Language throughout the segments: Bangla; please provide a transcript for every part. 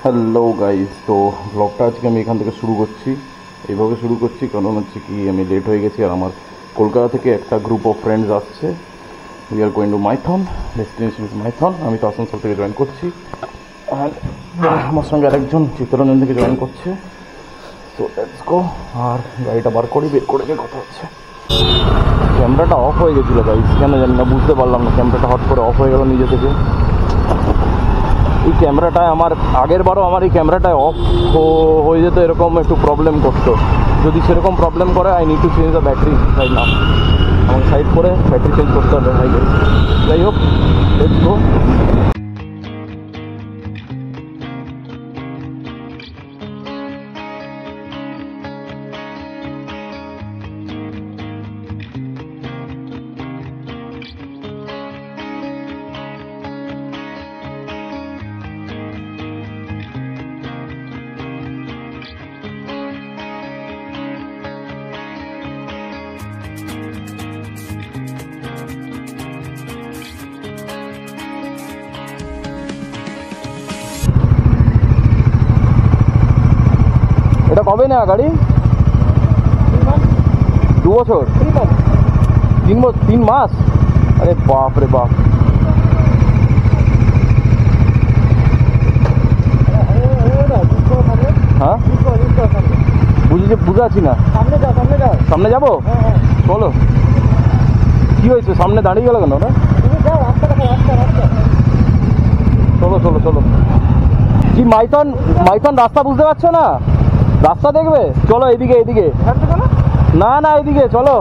হ্যালো গাইস, তো ব্লগটা আজকে আমি এখান থেকে শুরু করছি, এইভাবে শুরু করছি কারণ হচ্ছে কি আমি লেট হয়ে গেছি আর আমার কলকাতা থেকে একটা গ্রুপ অফ ফ্রেন্ডস আসছে। We are going to Maithon, destination is Maithon. আমি তো আসানসোল থেকে জয়েন করছি আর আমার সঙ্গে আরেকজন চিত্তরঞ্জন থেকে জয়েন করছে। তো লেটস গো। আর গাড়িটা বের করে কথা হচ্ছে। ক্যামেরাটা অফ হয়ে গেছিলো গাইস, কেন জানি না, বুঝতে পারলাম না, ক্যামেরাটা হট করে অফ হয়ে গেল নিজে থেকে। এই ক্যামেরাটায় আমার আগের বারও আমার এই ক্যামেরাটায় অফ হয়ে যেত, এরকম একটু প্রবলেম করতো। যদি সেরকম প্রবলেম করে I need to change the battery right now. আমাকে সাইড করে ব্যাটারি চেঞ্জ করতে হবে। যাই হোক, লেটস গো। এটা কবে না গাড়ি? 2 বছর? 3 মাস? আরে বাপ রে বাপ। হ্যাঁ বুঝে আছি না। সামনে যাবো? বলো কি হয়েছে, সামনে দাঁড়িয়ে গেল কেন? চলো কি মাইথন রাস্তা বুঝতে পারছো না? রাস্তা দেখবে, চলো এদিকে না এদিকে চলো।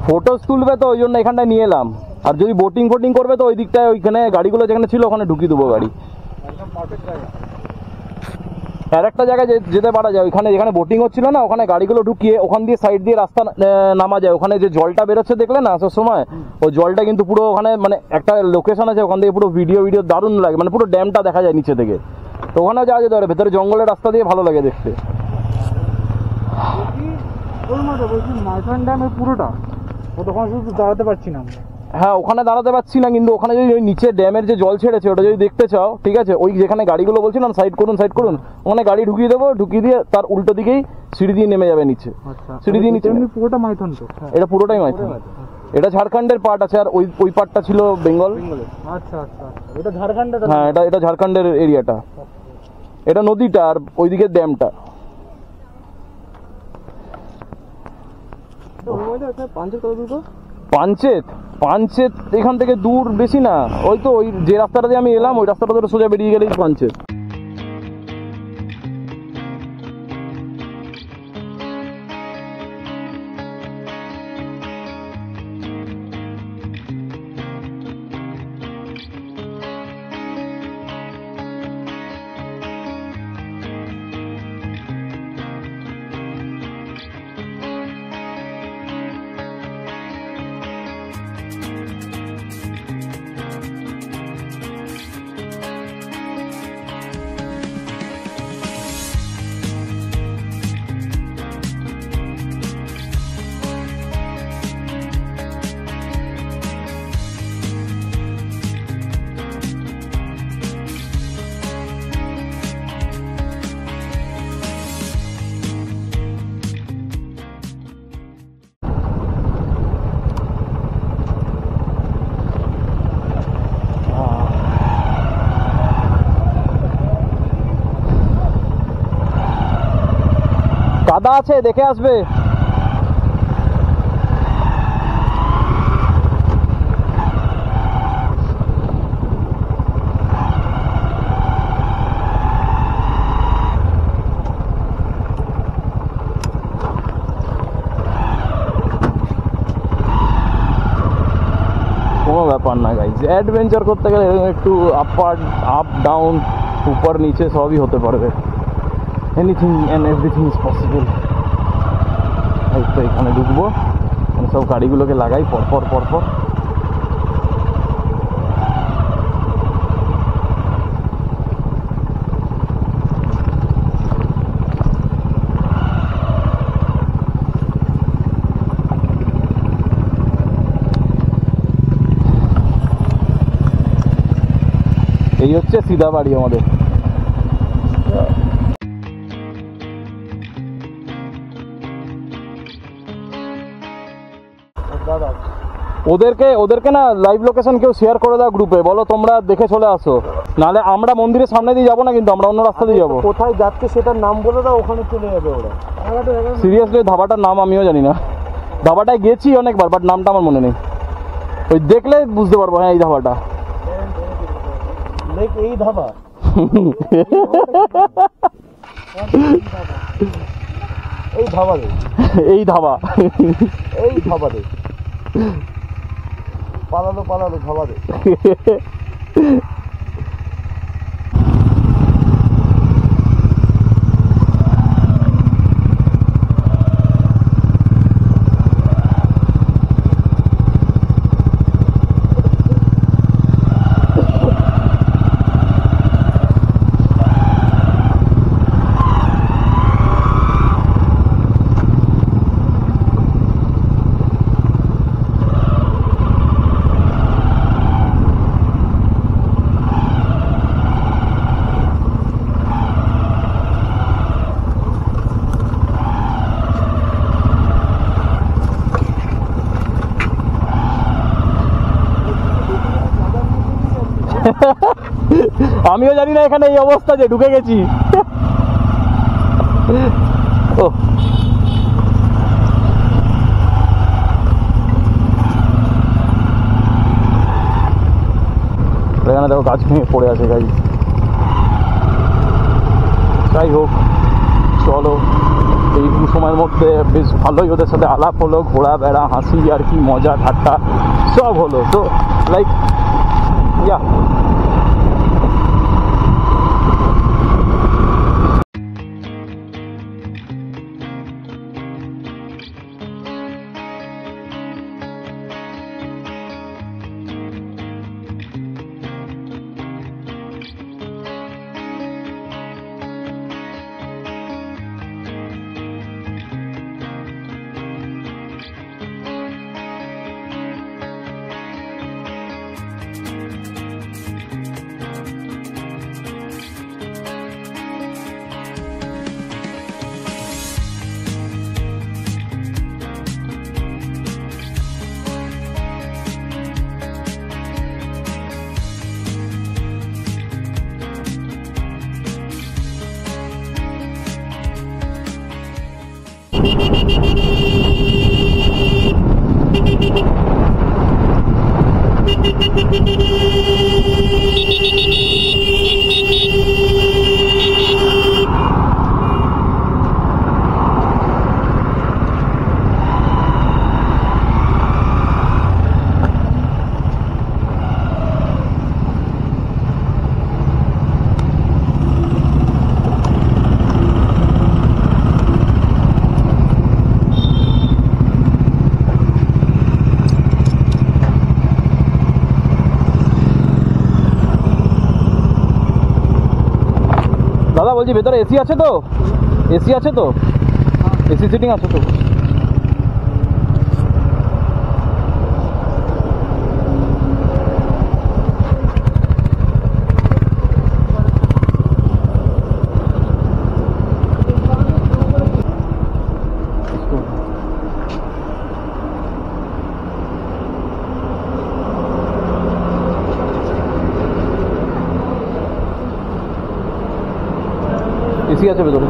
ফটোস তুলবে তো ওই জন্য এখানটায় নিয়ে এলাম। আর যদি বোটিং করবে তো ওই দিকটায়, ওইখানে গাড়িগুলো যেখানে ছিল ওখানে ঢুকিয়ে দেবো গাড়ি। আর একটা জায়গায় যেতে পারা যায়, ওইখানে যেখানে বোটিং হচ্ছিল না, ওখানে গাড়িগুলো ঢুকিয়ে ওখান দিয়ে সাইড দিয়ে রাস্তা নামা যায়। ওখানে যে জলটা বেরোচ্ছে দেখলে না আসার সময়, ওই জলটা কিন্তু পুরো ওখানে মানে একটা লোকেশন আছে, ওখান থেকে পুরো ভিডিও দারুণ লাগে, মানে পুরো ড্যামটা দেখা যায় নিচে থেকে। তো ওখানেও যাওয়া যেতে পারে, ভেতরে জঙ্গলের রাস্তা দিয়ে ভালো লাগে দেখতে। মাইথন ড্যামের পুরোটা তখন শুধু দাঁড়াতে পারছি না। হ্যাঁ, ওখানে দাঁড়াতে পারছি না, কিন্তু ওখানে যদি ওই নিচে ড্যামের যে জল ছেড়েছে ওটা যদি দেখতে চাও, ঠিক আছে, ওই যেখানে গাড়িগুলো বলছিলাম সাইড করুন, ওখানে গাড়ি ঢুকিয়ে দেবো, ঢুকিয়ে দিয়ে তার উল্টো দিকেই সিঁড়ি দিয়ে নেমে যাবে নিচে। সিঁড়ি দিয়ে নিচে পুরোটা মাইথন তো? এটা পুরোটাই মাইথন। এটা ঝাড়খণ্ডের পার্ট আছে, আর ওই পার্টটা ছিল বেঙ্গল। আচ্ছা, এটা ঝাড়খণ্ডের? হ্যাঁ, এটা ঝাড়খণ্ডের এরিয়াটা। এটা নদীটা আর ওইদিকে ড্যামটা। পাঞ্চেত এখান থেকে দূর বেশি না, ওই তো ওই যে রাস্তাটা দিয়ে আমি এলাম ওই রাস্তাটা ধরে সোজা বেরিয়ে গেলেই পাঞ্চেত। আছে, দেখে আসবে। কোনো ব্যাপার না গাইজ, অ্যাডভেঞ্চার করতে গেলে একটু আপ ডাউন উপর নিচে সবই হতে পারবে। Anything and everything is possible. এই তো এখানে ঢুকবো, সব গাড়িগুলোকে লাগাই পরপর পরপর। এই হচ্ছে সিধা বাড়ি আমাদের। ওদেরকে না লাইভ লোকেশন কেউ শেয়ার করে দাও গ্রুপে, বলো তোমরা দেখে চলে আসো, নাহলে আমরা মন্দিরের সামনে দিয়ে যাবো না, কিন্তু আমরা অন্য রাস্তা দিয়ে যাবো। কোথায় যাচ্ছে সেটার নাম বলে দাও, ওখানে চলে যাবে ওরা। সিরিয়াসলি ধাবাটার নাম আমিও জানি না, ধাবাটায় গেছি অনেকবার, বাট নামটা আমার মনে নেই। ওই দেখলে বুঝতে পারবো, হ্যাঁ এই ধাবাটা। এই ধাবা এই ধাবা রে, এই ধাবা এই ধাবা রে, পালালো ধাবা রে। আমিও জানি না এখানে এই অবস্থা, যে ঢুকে গেছি। ও এখানে দেখো গাছ ভেঙে পড়ে আছে গাড়ি। যাই হোক, চলো এইটুকু সময়ের মধ্যে বেশ ভালোই ওদের সাথে আলাপ হলো, ঘোরা বেড়া, হাসি আর কি, মজা ঠাট্টা সব হলো। তো লাইক ইয়া, দাদা বলছি ভেতরে এসি আছে তো? এসি আছে তো? এসি সিটিং আছে তো? এসি আছে ভেতরে?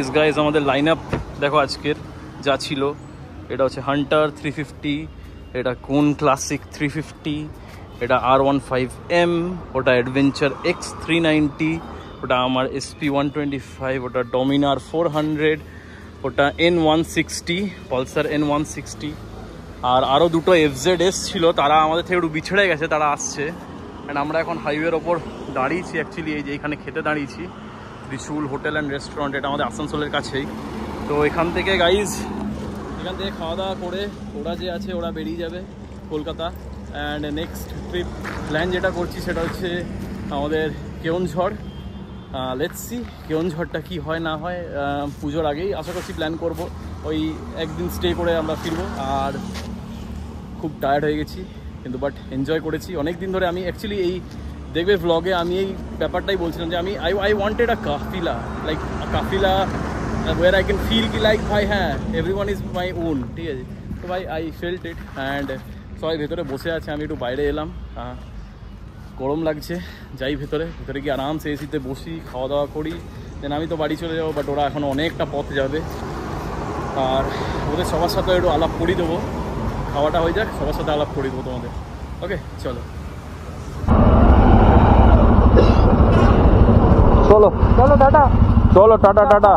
ইজ গাইজ আমাদের লাইন আপ দেখো আজকের যা ছিল। এটা হচ্ছে হান্টার 350, এটা কোন ক্লাসিক 350, এটা R15M, ওটা অ্যাডভেঞ্চার X390, ওটা আমার SP125, ওটা ডমিনার 400, ওটা N160 পালসার N160, আর আরও দুটো FZS ছিল, তারা আমাদের থেকে একটু বিছড়ে গেছে, তারা আসছে। অ্যান্ড আমরা এখন হাইওয়ের ওপর দাঁড়িয়েছি, অ্যাকচুয়ালি এই যে এখানে খেতে দাঁড়িয়েছি, ত্রিশুল হোটেল অ্যান্ড রেস্টুরেন্ট, এটা আমাদের আসানসোলের কাছেই। তো এখান থেকে গাইজ, এখান থেকে খাওয়া দাওয়া করে ওরা যে আছে ওরা বেরিয়ে যাবে Kolkata. And next trip plan যেটা করছি সেটা হচ্ছে আমাদের কেওনঝড়। লেটস সি কেওনঝড়টা কি হয় না হয়, পুজোর আগেই আশা করছি প্ল্যান করব। ওই একদিন স্টে করে আমরা ফিরবো। আর খুব টায়ার্ড হয়ে গেছি কিন্তু বাট এনজয় করেছি অনেক দিন ধরে। আমি অ্যাকচুয়ালি এই দেখবে ব্লগে আমি এই ব্যাপারটাই বলছিলাম যে আমি I wanted a Kafila, like Kafila where I can feel ki like bhai হ্যাঁ everyone is my own, ঠিক আছে। তো ভাই আই ফেল্ট ইট। অ্যান্ড সবাই ভেতরে বসে আছে, আমি একটু বাইরে এলাম, গরম লাগছে, যাই ভেতরে গিয়ে আরামসে এসিতে বসি, খাওয়া দাওয়া করি, দেন আমি তো বাড়ি চলে যাবো। বাট ওরা এখনও অনেকটা পথ যাবে, আর ওদের সবার সাথে একটু আলাপ করিয়ে দেবো, খাওয়াটা হয়ে যাক, সবার সাথে আলাপ করিয়ে দেবো তোমাদের। ওকে চলো চলো চলো টাটা, চলো টাটা টাটা,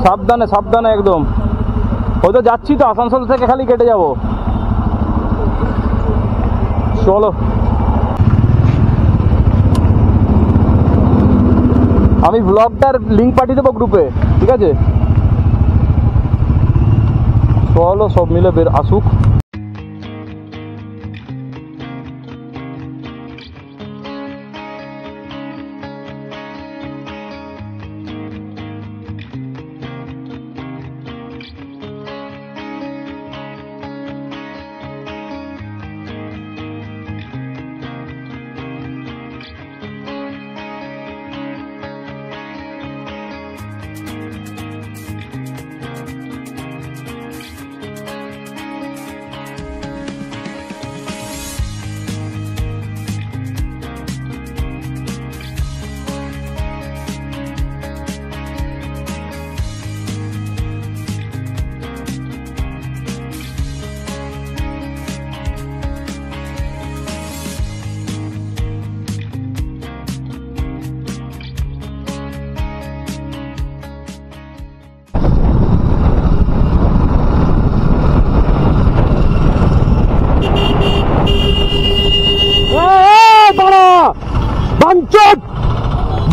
সাবধানে সাবধানে একদম। ওই তো যাচ্ছি তো, আসানসোল থেকে খালি কেটে যাব। চলো আমি ব্লগটার লিঙ্ক পাঠিয়ে দেবো গ্রুপে, ঠিক আছে। চলো সব মিলে বের আসুক।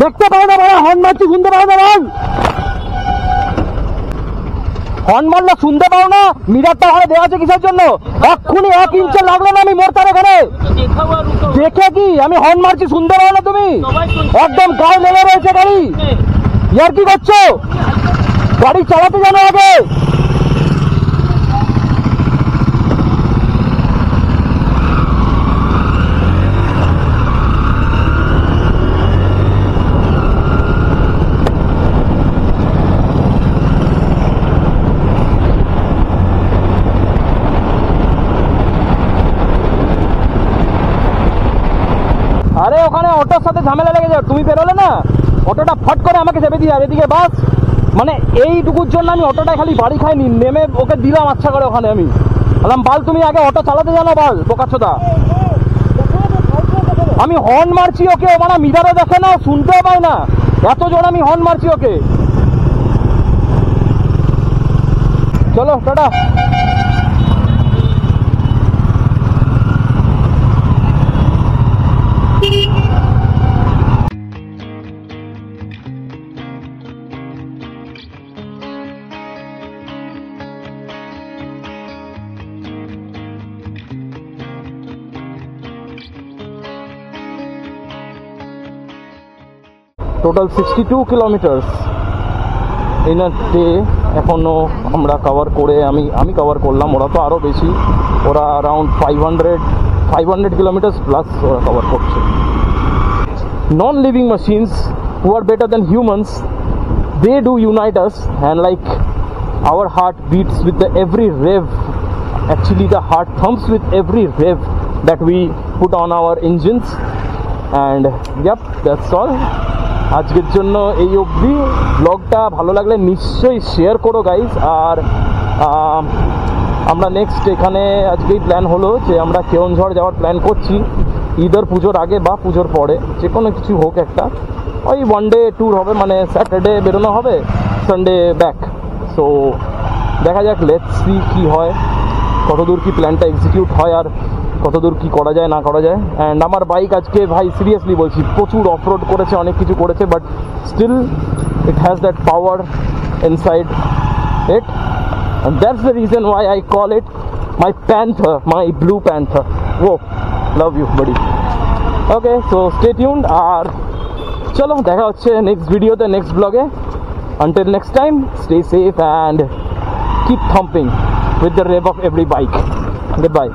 দেখতে পাও না বড় হর্ন মারছি, শুনতে পাও না বল, হর্ন মারলে শুনতে পাও না? মিটারটা হয় দেওয়া আছে কিসের জন্য? এক্ষুনি 1 ইঞ্চে লাগলো না আমি মরতাম এখানে, দেখে কি আমি হর্ন মারছি শুনতে পাও না তুমি? একদম গায়ে লেগে রয়েছে গাড়ি, ইয়ার কি করছো? গাড়ি চালাতে জানো আগে। আরে ওখানে অটোর সাথে ঝামেলা লেগে যাও, তুমি বেরোলে না, অটোটা ফট করে আমাকে চেপে দিয়ে এদিকে বাস, মানে এইটুকুর জন্য আমি অটোটা খালি বাড়ি খাইনি, নেমে ওকে দিলাম আচ্ছা করে ওখানে। আমি বললাম বাল তুমি আগে অটো চালাতে জানো বাল, বোকাচ্ছোদা। আমি হর্ন মারছি ওকে, মানে মিটারও দেখে না, শুনতেও পাই না, এত জোর আমি হর্ন মারছি ওকে। চলো tata. Total 62 kilometres in a day এখনও আমরা কভার করে, আমি কভার করলাম, ওরা তো আরও বেশি, ওরা অ্যারাউন্ড 500 কিলোমিটার্স প্লাস ওরা কভার করছে। Non living machines who are better than humans, they do unite us, and like our heart beats with the every rev. Actually the heart thumps with every rev that we put on our engines. And yep, that's all. আজকের জন্য এই অবধি। ব্লগটা ভালো লাগলে নিশ্চয়ই শেয়ার করো গাইস। আর আমরা নেক্সট এখানে আজকেই প্ল্যান হলো যে আমরা কেওনঝড় যাওয়ার প্ল্যান করছি, ইদার পুজোর আগে বা পুজোর পরে, যে কোনো কিছু হোক একটা। ওই ওয়ান ডে ট্যুর হবে, মানে স্যাটারডে বেরোনো হবে, সানডে ব্যাক। সো দেখা যাক, লেটস সি কী হয়, কতদূর কি প্ল্যানটা এক্সিকিউট হয় আর কতদূর কি করা যায় না করা যায়। অ্যান্ড আমার বাইক আজকে ভাই সিরিয়াসলি বলছি প্রচুর অফ রোড করেছে, অনেক কিছু করেছে, but still it has that power inside it, and that's the reason why I call it my panther, my blue panther. Whoa, love you buddy. Okay, so stay tuned, আর চলো দেখা হচ্ছে নেক্সট ভিডিওতে, নেক্সট ব্লগে। Until next time, stay safe and keep thumping with the rev of every bike. Goodbye.